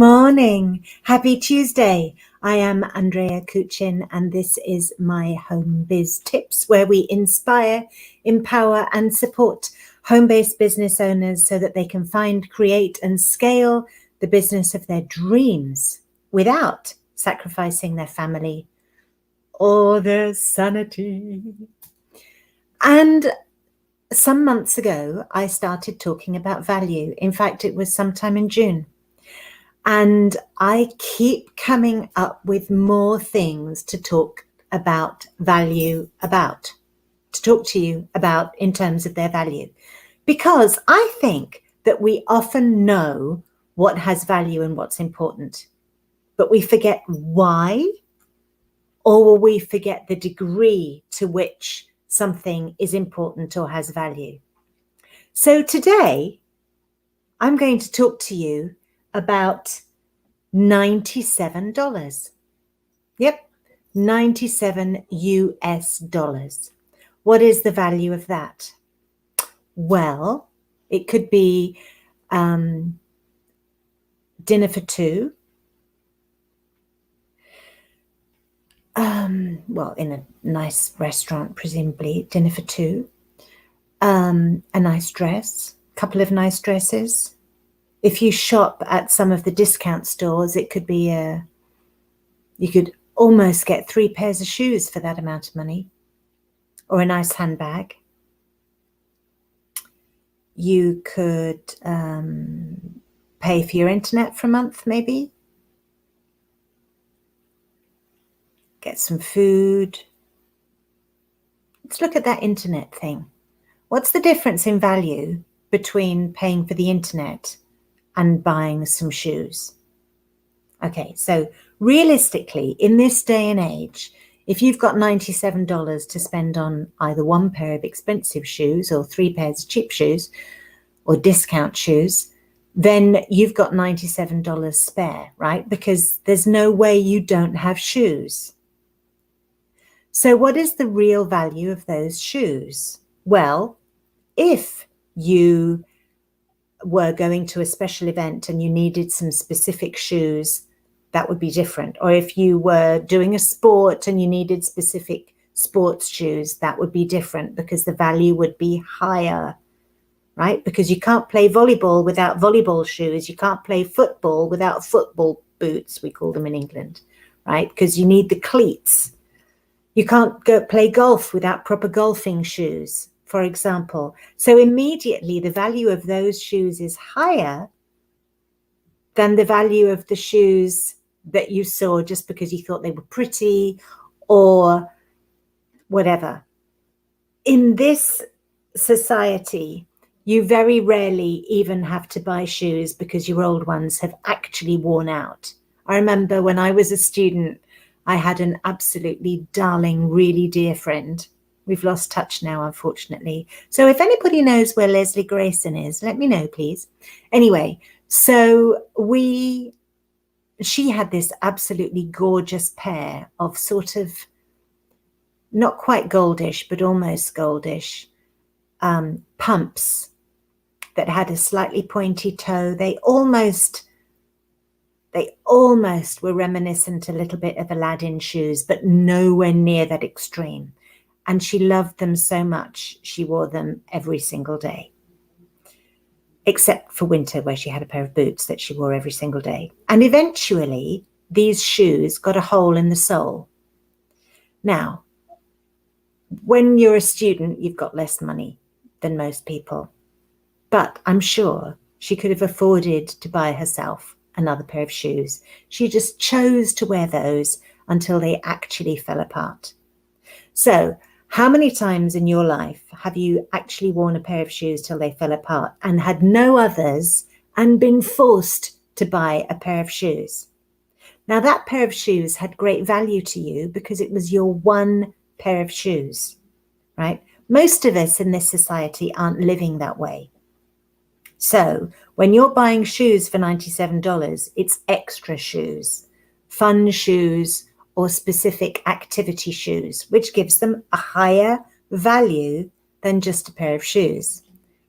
morning. Happy Tuesday. I am Andrea Kuchin, and this is my Home Biz Tips, where we inspire, empower, and support home-based business owners so that they can find, create, and scale the business of their dreams without sacrificing their family or their sanity. And some months ago, I started talking about value. In fact, it was sometime in June. And I keep coming up with more things to talk about value about, to talk to you about in terms of their value. Because I think that we often know what has value and what's important, but we forget why, or we forget the degree to which something is important or has value. So today, I'm going to talk to you about $97. Yep, 97 US dollars. What is the value of that? Well, it could be dinner for two. Well, in a nice restaurant, presumably, dinner for two. A nice dress, a couple of nice dresses. If you shop at some of the discount stores, it could be you could almost get 3 pairs of shoes for that amount of money, or a nice handbag. You could pay for your internet for a month, maybe. Get some food. Let's look at that internet thing. What's the difference in value between paying for the internet and buying some shoes? Okay, so realistically, in this day and age, if you've got $97 to spend on either 1 pair of expensive shoes or 3 pairs of cheap shoes or discount shoes, then you've got $97 spare, right? Because there's no way you don't have shoes. So what is the real value of those shoes? Well, if you were going to a special event and you needed some specific shoes, that would be different. Or if you were doing a sport and you needed specific sports shoes, that would be different because the value would be higher, right? Because you can't play volleyball without volleyball shoes. You can't play football without football boots, we call them in England, right? Because you need the cleats. You can't go play golf without proper golfing shoes, for example. So immediately the value of those shoes is higher than the value of the shoes that you saw just because you thought they were pretty or whatever. In this society, you very rarely even have to buy shoes because your old ones have actually worn out. I remember when I was a student, I had an absolutely darling, really dear friend. We've lost touch now, unfortunately. So if anybody knows where Leslie Grayson is, let me know, please. Anyway, so she had this absolutely gorgeous pair of sort of not quite goldish, but almost goldish pumps that had a slightly pointy toe. They almost were reminiscent a little bit of Aladdin shoes, but nowhere near that extreme. And she loved them so much, she wore them every single day, except for winter, where she had a pair of boots that she wore every single day. And eventually, these shoes got a hole in the sole. Now, when you're a student, you've got less money than most people. But I'm sure she could have afforded to buy herself another pair of shoes. She just chose to wear those until they actually fell apart. So how many times in your life have you actually worn a pair of shoes till they fell apart and had no others and been forced to buy a pair of shoes? Now that pair of shoes had great value to you because it was your one pair of shoes, right? Most of us in this society aren't living that way. So when you're buying shoes for $97, it's extra shoes, fun shoes, or specific activity shoes, which gives them a higher value than just a pair of shoes,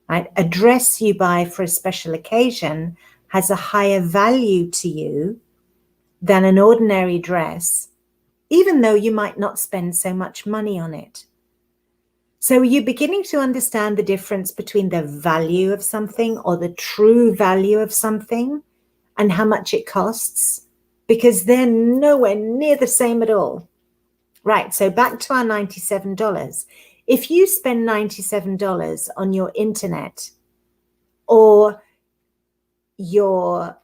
right? A dress you buy for a special occasion has a higher value to you than an ordinary dress, even though you might not spend so much money on it. So are you beginning to understand the difference between the value of something, or the true value of something, and how much it costs? Because they're nowhere near the same at all. Right, so back to our $97. If you spend $97 on your internet, or you're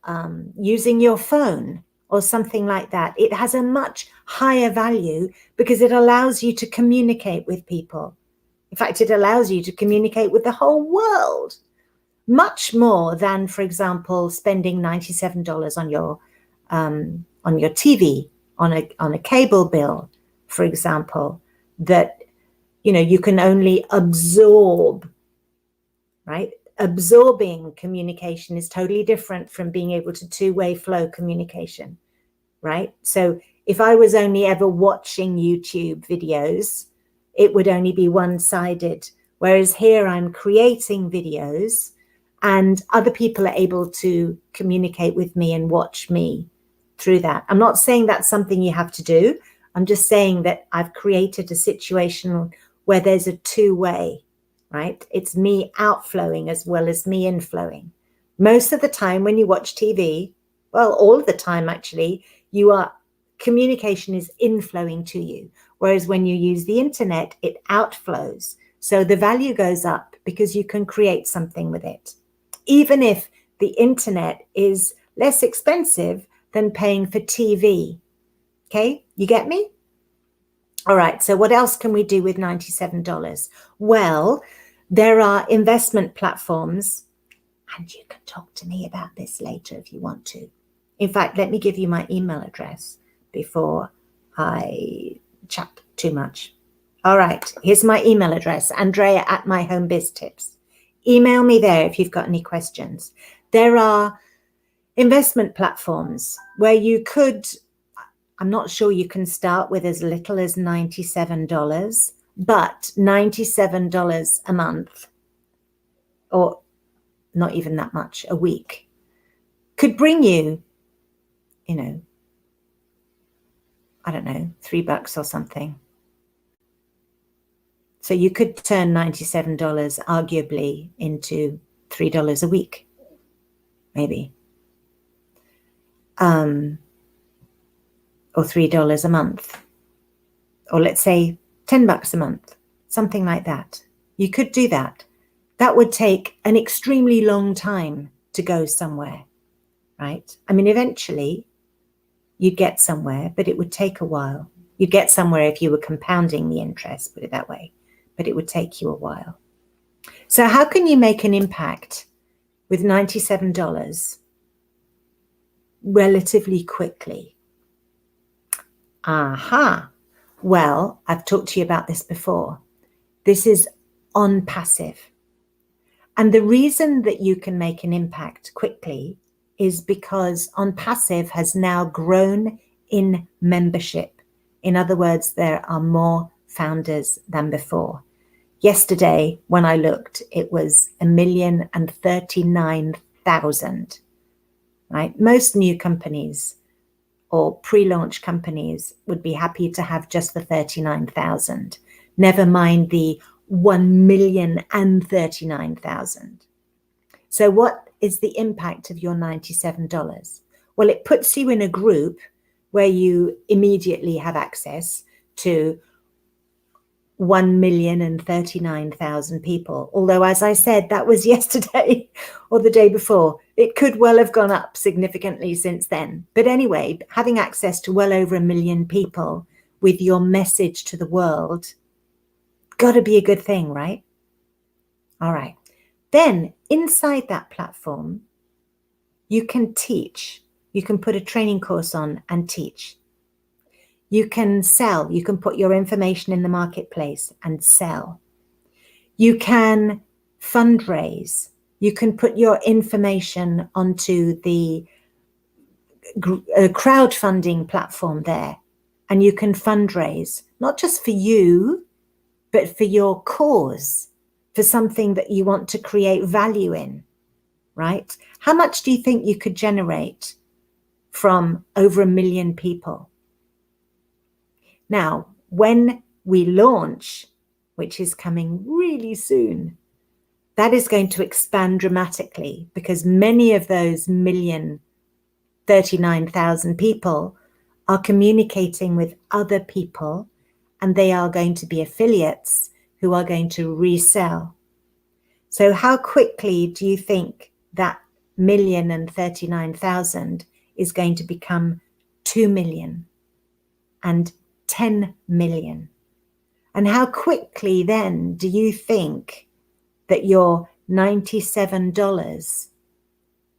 using your phone or something like that, it has a much higher value because it allows you to communicate with people. In fact, it allows you to communicate with the whole world, much more than, for example, spending $97 on your TV, on a cable bill, for example, that you can only absorb, right? Absorbing communication is totally different from being able to two-way flow communication, right? So if I was only ever watching YouTube videos, it would only be one-sided. Whereas here I'm creating videos and other people are able to communicate with me and watch me through that. I'm not saying that's something you have to do. I'm just saying that I've created a situation where there's a two-way, right? It's me outflowing as well as me inflowing. Most of the time when you watch TV, well, all of the time actually, communication is inflowing to you. Whereas when you use the internet, it outflows. So the value goes up because you can create something with it. Even if the internet is less expensive than paying for TV. Okay, you get me? All right, so what else can we do with $97? Well, there are investment platforms, and you can talk to me about this later if you want to. In fact, let me give you my email address before I chat too much. All right, here's my email address, Andrea@myhomebiztips. Email me there if you've got any questions. There are investment platforms where you could, I'm not sure you can start with as little as $97, but $97 a month, or not even that much, a week, could bring you, I don't know, $3 or something. So you could turn $97 arguably into $3 a week, maybe. Or $3 a month. Or let's say $10 a month, something like that. You could do that. That would take an extremely long time to go somewhere, right? I mean, eventually you'd get somewhere, but it would take a while. You'd get somewhere if you were compounding the interest, put it that way, but it would take you a while. So how can you make an impact with $97 relatively quickly? Aha. Well, I've talked to you about this before. This is on passive. And the reason that you can make an impact quickly is because on passive has now grown in membership. In other words, there are more founders than before. Yesterday, when I looked, it was 1,039,000, right? Most new companies or pre-launch companies would be happy to have just the 39,000, never mind the 1,039,000. So what is the impact of your $97? Well, it puts you in a group where you immediately have access to 1,039,000 people. Although, as I said, that was yesterday or the day before. It could well have gone up significantly since then. But anyway, having access to well over 1 million people with your message to the world, got to be a good thing, right? All right. Then inside that platform, you can teach. You can put a training course on and teach. You can sell. You can put your information in the marketplace and sell. You can fundraise. You can put your information onto the crowdfunding platform there, and you can fundraise, not just for you, but for your cause, for something that you want to create value in, right? How much do you think you could generate from over 1 million people? Now, when we launch, which is coming really soon, that is going to expand dramatically, because many of those 1,039,000 people are communicating with other people, and they are going to be affiliates who are going to resell. So how quickly do you think that 1,039,000 is going to become 2 million and 10 million? And how quickly then do you think that your $97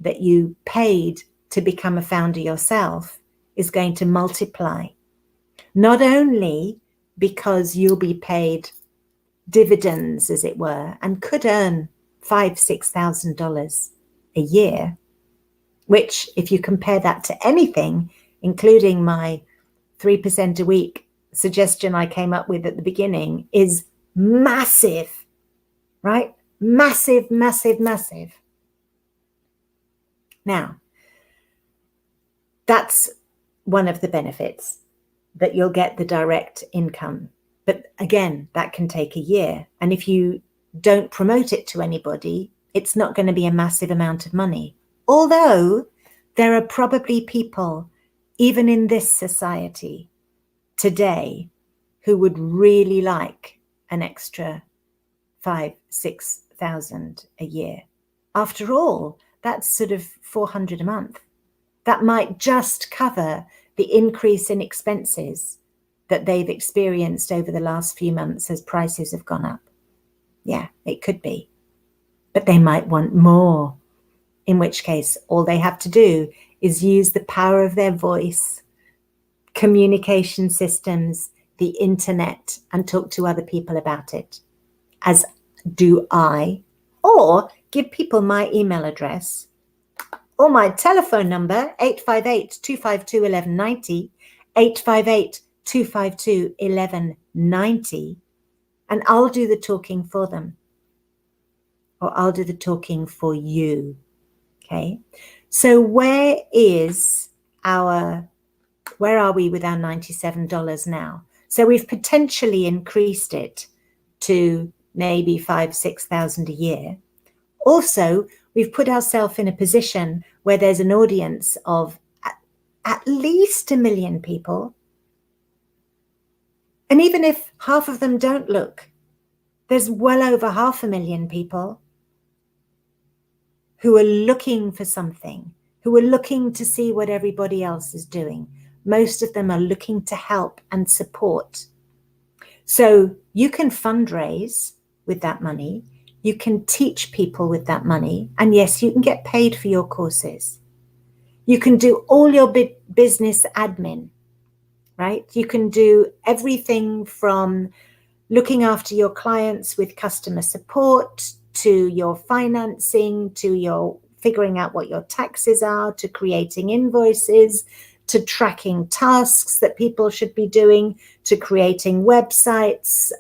that you paid to become a founder yourself is going to multiply? Not only because you'll be paid dividends, as it were, and could earn $5,000-$6,000 a year, which, if you compare that to anything, including my 3% a week suggestion I came up with at the beginning, is massive, right? Massive, massive, massive. Now, that's one of the benefits, that you'll get the direct income. But again, that can take a year. And if you don't promote it to anybody, it's not going to be a massive amount of money. Although there are probably people, even in this society today, who would really like an extra 5,000-6,000 a year. After all, that's sort of 400 a month. That might just cover the increase in expenses that they've experienced over the last few months as prices have gone up. Yeah, it could be. But they might want more, in which case all they have to do is use the power of their voice, communication systems, the internet, and talk to other people about it, as do I, or give people my email address or my telephone number, 858-252-1190, 858-252-1190, and I'll do the talking for them, or I'll do the talking for you. Okay, so where are we with our $97 now? So we've potentially increased it to maybe 5,000-6,000 a year. Also, we've put ourselves in a position where there's an audience of at least 1 million people. And even if half of them don't look, there's well over 500,000 people who are looking for something, who are looking to see what everybody else is doing. Most of them are looking to help and support. So you can fundraise with that money. You can teach people with that money. And yes, you can get paid for your courses. You can do all your business admin, right? You can do everything from looking after your clients with customer support, to your financing, to your figuring out what your taxes are, to creating invoices, to tracking tasks that people should be doing, to creating websites,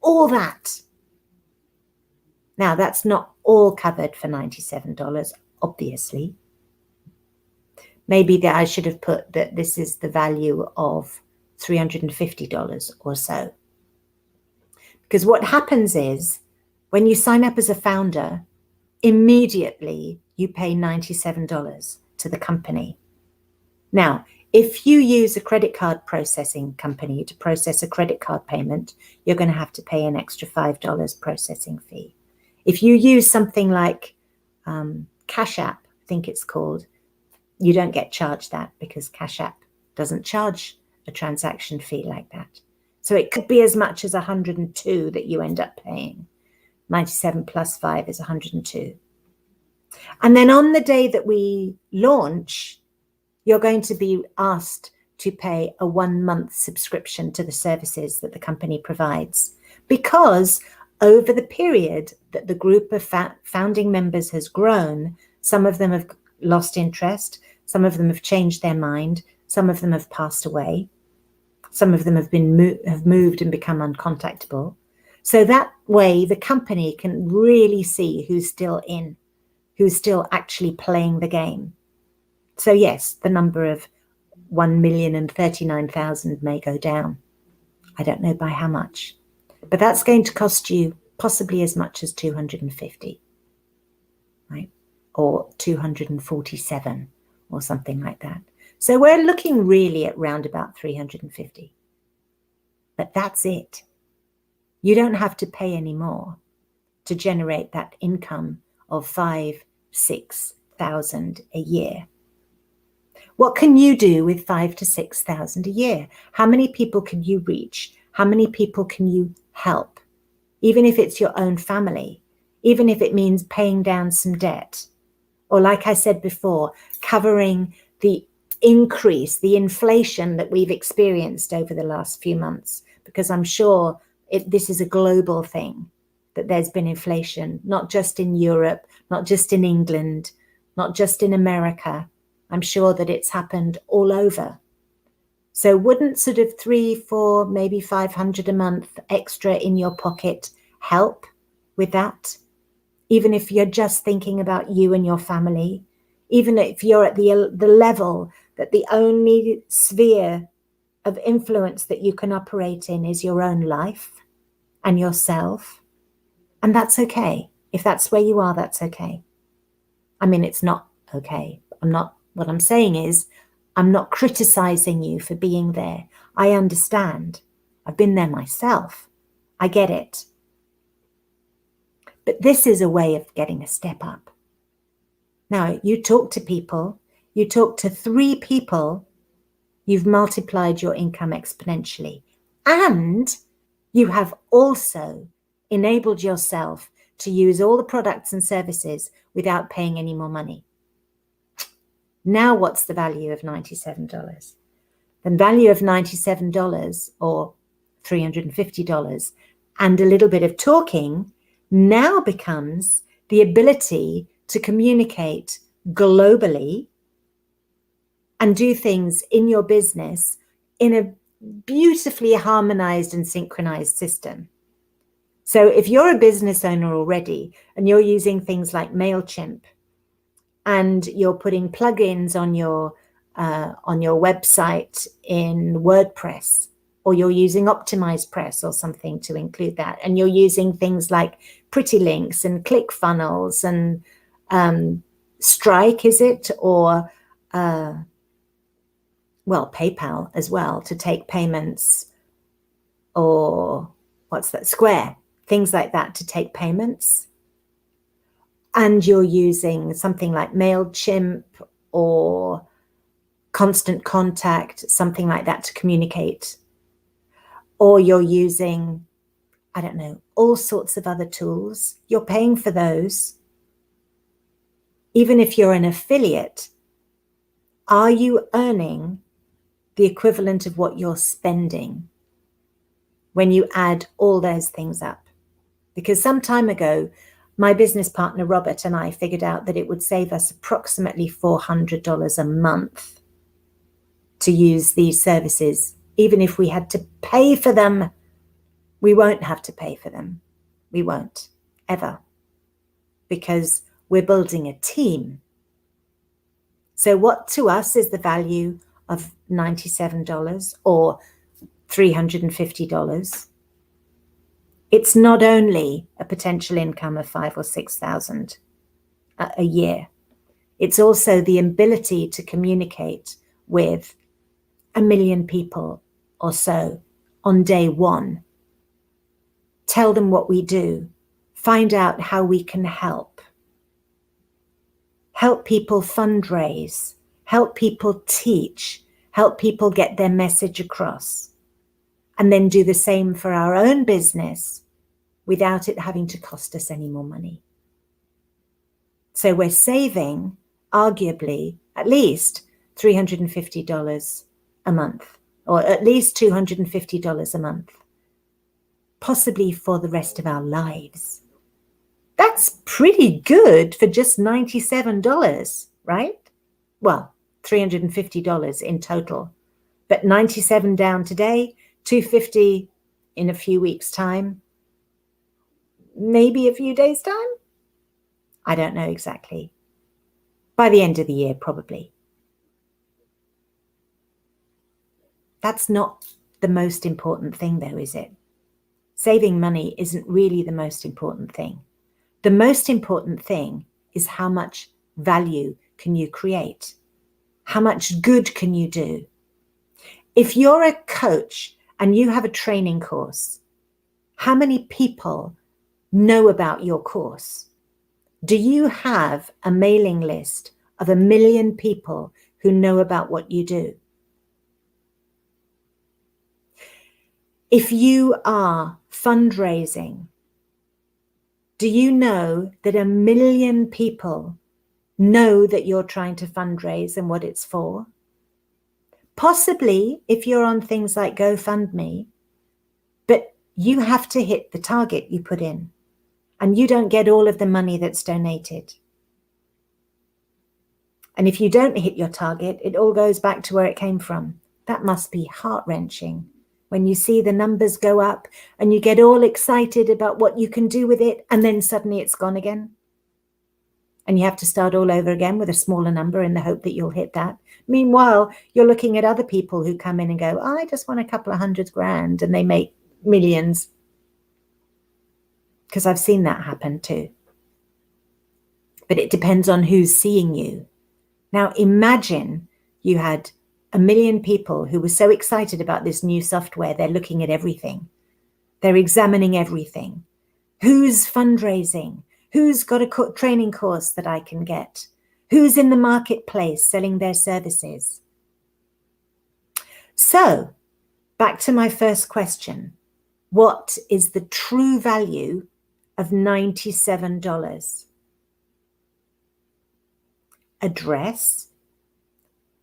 all that. Now, that's not all covered for $97, obviously. Maybe that I should have put that this is the value of $350 or so. Because what happens is, when you sign up as a founder, immediately you pay $97 to the company. Now, if you use a credit card processing company to process a credit card payment, you're going to have to pay an extra $5 processing fee. If you use something like Cash App, I think it's called, you don't get charged that, because Cash App doesn't charge a transaction fee like that. So it could be as much as 102 that you end up paying. 97 plus 5 is 102. And then on the day that we launch, you're going to be asked to pay a 1-month subscription to the services that the company provides, because over the period that the group of founding members has grown, some of them have lost interest, some of them have changed their mind, some of them have passed away, some of them have moved and become uncontactable. So that way the company can really see who's still in, who's still actually playing the game. So yes, the number of 1,039,000 may go down. I don't know by how much, but that's going to cost you possibly as much as 250, right? Or 247 or something like that. So we're looking really at round about 350. But that's it. You don't have to pay any more to generate that income of 5,000-6,000 a year. What can you do with 5,000 to 6,000 a year? How many people can you reach? How many people can you help? Even if it's your own family, even if it means paying down some debt, or like I said before, covering the increase, the inflation that we've experienced over the last few months, because I'm sure this is a global thing, that there's been inflation, not just in Europe, not just in England, not just in America. I'm sure that it's happened all over. So wouldn't sort of 300, 400, maybe 500 a month extra in your pocket help with that? Even if you're just thinking about you and your family, even if you're at the level that the only sphere of influence that you can operate in is your own life and yourself. And that's okay. If that's where you are, that's okay. I mean, it's not okay. What I'm saying is, I'm not criticizing you for being there. I understand. I've been there myself. I get it. But this is a way of getting a step up. Now, you talk to people, you talk to 3 people, you've multiplied your income exponentially. And you have also enabled yourself to use all the products and services without paying any more money. Now, what's the value of $97? The value of $97 or $350 and a little bit of talking now becomes the ability to communicate globally and do things in your business in a beautifully harmonized and synchronized system. So if you're a business owner already and you're using things like MailChimp and you're putting plugins on your website in WordPress, or you're using OptimizePress or something to include that, and you're using things like Pretty Links and ClickFunnels and Strike, is it? Or, PayPal as well to take payments, or what's that? Square, things like that to take payments. And you're using something like MailChimp or Constant Contact, something like that to communicate. Or you're using, I don't know, all sorts of other tools. You're paying for those. Even if you're an affiliate, are you earning the equivalent of what you're spending when you add all those things up? Because some time ago, my business partner, Robert, and I figured out that it would save us approximately $400 a month to use these services. Even if we had to pay for them, we won't have to pay for them. We won't, ever. Because we're building a team. So what to us is the value of $97 or $350? It's not only a potential income of 5,000 or 6,000 a year. It's also the ability to communicate with 1 million people or so on day one. Tell them what we do. Find out how we can help. Help people fundraise. Help people teach. Help people get their message across. And then do the same for our own business without it having to cost us any more money. So we're saving, arguably, at least $350 a month, or at least $250 a month, possibly for the rest of our lives. That's pretty good for just $97, right? Well, $350 in total, but 97 down today, 250 in a few weeks' time, maybe a few days' time. I don't know exactly. By the end of the year, probably. That's not the most important thing, though, is it? Saving money isn't really the most important thing. The most important thing is how much value can you create? How much good can you do? If you're a coach and you have a training course, how many people know about your course? Do you have a mailing list of 1 million people who know about what you do? If you are fundraising, do you know that 1 million people know that you're trying to fundraise and what it's for? Possibly if you're on things like GoFundMe, but you have to hit the target you put in and you don't get all of the money that's donated. And if you don't hit your target, it all goes back to where it came from. That must be heart-wrenching when you see the numbers go up and you get all excited about what you can do with it and then suddenly it's gone again. And you have to start all over again with a smaller number in the hope that you'll hit that. Meanwhile, you're looking at other people who come in and go, I just want a couple of $100,000 and they make millions. Because I've seen that happen too. But it depends on who's seeing you. Now imagine you had 1 million people who were so excited about this new software, they're looking at everything. They're examining everything. Who's fundraising? Who's got a training course that I can get? Who's in the marketplace selling their services? So, back to my first question. What is the true value of $97? A dress,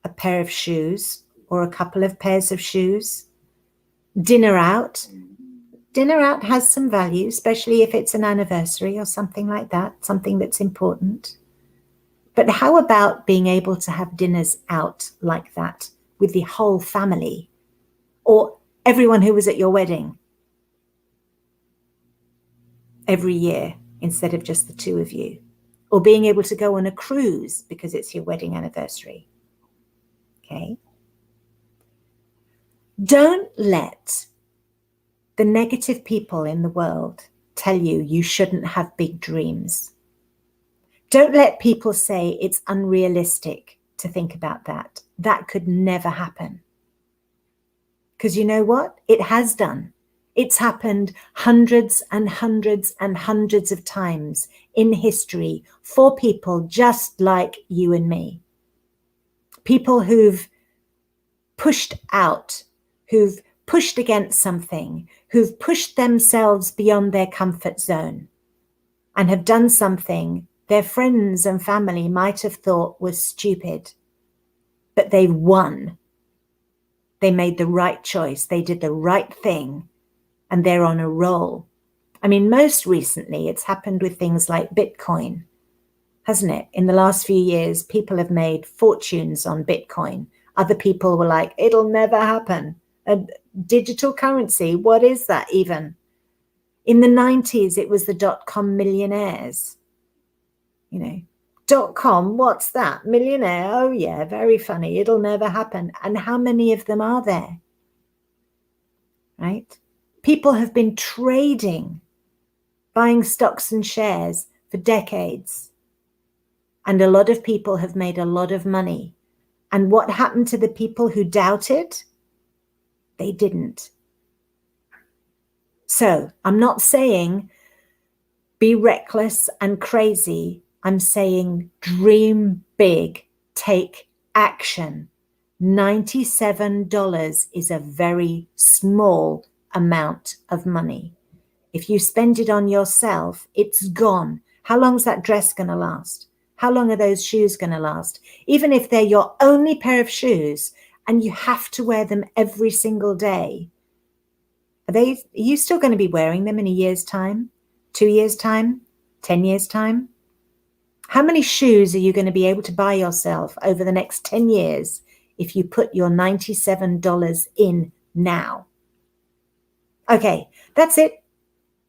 a pair of shoes, or a couple of pairs of shoes? Dinner out. Dinner out has some value, especially if it's an anniversary or something like that, something that's important. But how about being able to have dinners out like that with the whole family or everyone who was at your wedding every year instead of just the two of you? Or being able to go on a cruise because it's your wedding anniversary. Okay? Don't let the negative people in the world tell you you shouldn't have big dreams. Don't let people say it's unrealistic to think about that. That could never happen. Because you know what? It has done. It's happened hundreds and hundreds and hundreds of times in history for people just like you and me. People who've pushed out, who've pushed against something, who've pushed themselves beyond their comfort zone and have done something their friends and family might have thought was stupid, but they won. They made the right choice. They did the right thing and they're on a roll. I mean, most recently it's happened with things like Bitcoin, hasn't it? In the last few years, people have made fortunes on Bitcoin. Other people were like, it'll never happen. A digital currency, what is that even? In the 90s, it was the dot-com millionaires. You know, dot-com, what's that? Millionaire, oh yeah, very funny. It'll never happen. And how many of them are there? Right? People have been trading, buying stocks and shares for decades. And a lot of people have made a lot of money. And what happened to the people who doubted? They didn't. So I'm not saying be reckless and crazy. I'm saying dream big, take action. $97 is a very small amount of money. If you spend it on yourself, it's gone. How long is that dress going to last? How long are those shoes going to last? Even if they're your only pair of shoes and you have to wear them every single day, are you still going to be wearing them in a year's time, 2 years' time, 10 years' time? How many shoes are you going to be able to buy yourself over the next 10 years if you put your $97 in now? Okay, that's it.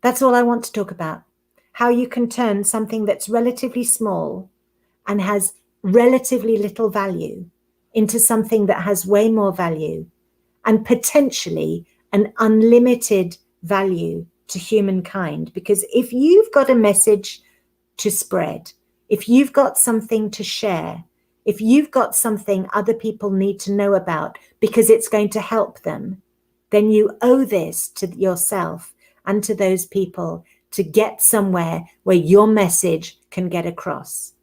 That's all I want to talk about. how you can turn something that's relatively small and has relatively little value into something that has way more value and potentially an unlimited value to humankind. Because if you've got a message to spread, if you've got something to share, if you've got something other people need to know about because it's going to help them, then you owe this to yourself and to those people to get somewhere where your message can get across.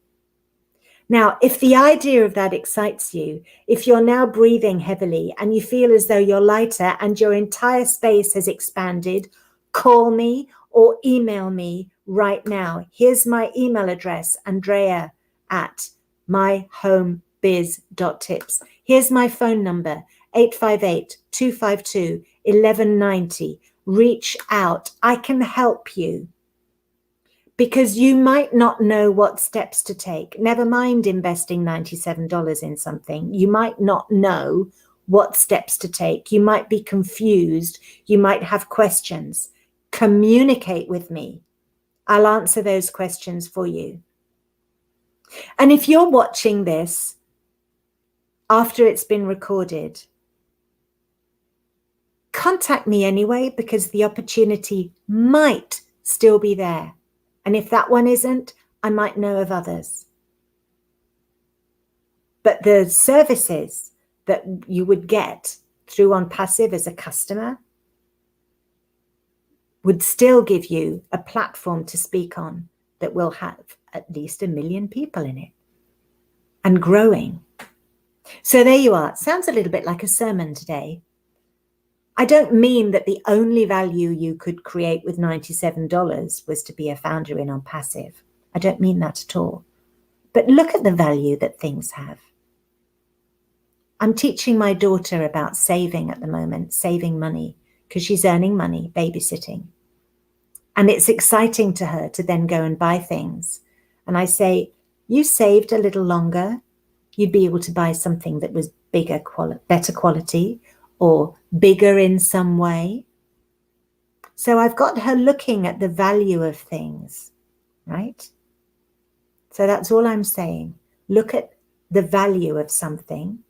Now, if the idea of that excites you, if you're now breathing heavily and you feel as though you're lighter and your entire space has expanded, call me or email me right now. Here's my email address, andrea@myhomebiz.tips. Here's my phone number, 858-252-1190. Reach out. I can help you. Because you might not know what steps to take. Never mind investing $97 in something. You might not know what steps to take. You might be confused. You might have questions. Communicate with me. I'll answer those questions for you. And if you're watching this after it's been recorded, contact me anyway, because the opportunity might still be there. And if that one isn't, I might know of others. But the services that you would get through On Passive as a customer would still give you a platform to speak on that will have at least 1 million people in it and growing. So there you are. It sounds a little bit like a sermon today. I don't mean that the only value you could create with $97 was to be a founder in On Passive. I don't mean that at all. But look at the value that things have. I'm teaching my daughter about saving at the moment, saving money, because she's earning money babysitting. And it's exciting to her to then go and buy things. And I say, you saved a little longer, you'd be able to buy something that was better quality, or bigger in some way. So I've got her looking at the value of things, right? So that's all I'm saying. Look at the value of something,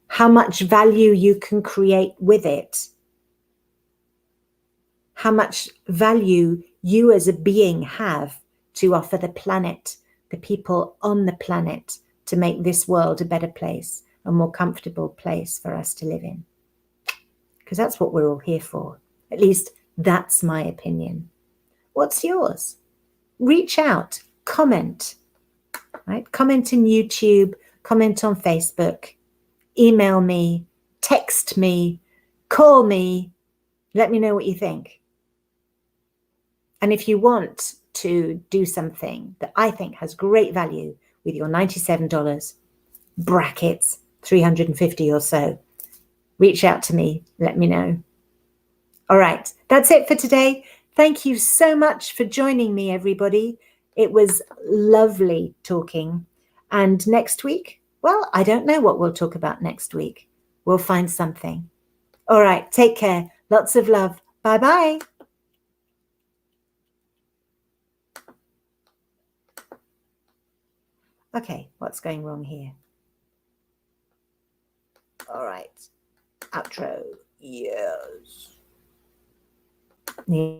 how much value you can create with it, how much value you as a being have to offer the planet, the people on the planet, to make this world a better place, a more comfortable place for us to live in. Because that's what we're all here for. At least that's my opinion. What's yours? Reach out, comment, right? Comment in YouTube, comment on Facebook, email me, text me, call me, let me know what you think. And if you want to do something that I think has great value with your $97, brackets, 350 or so, reach out to me, let me know. All right, that's it for today. Thank you so much for joining me, everybody. It was lovely talking. And next week, well, I don't know what we'll talk about next week. We'll find something. All right, take care. Lots of love. Bye-bye. Okay, what's going wrong here? All right, outro. Yes. Yeah.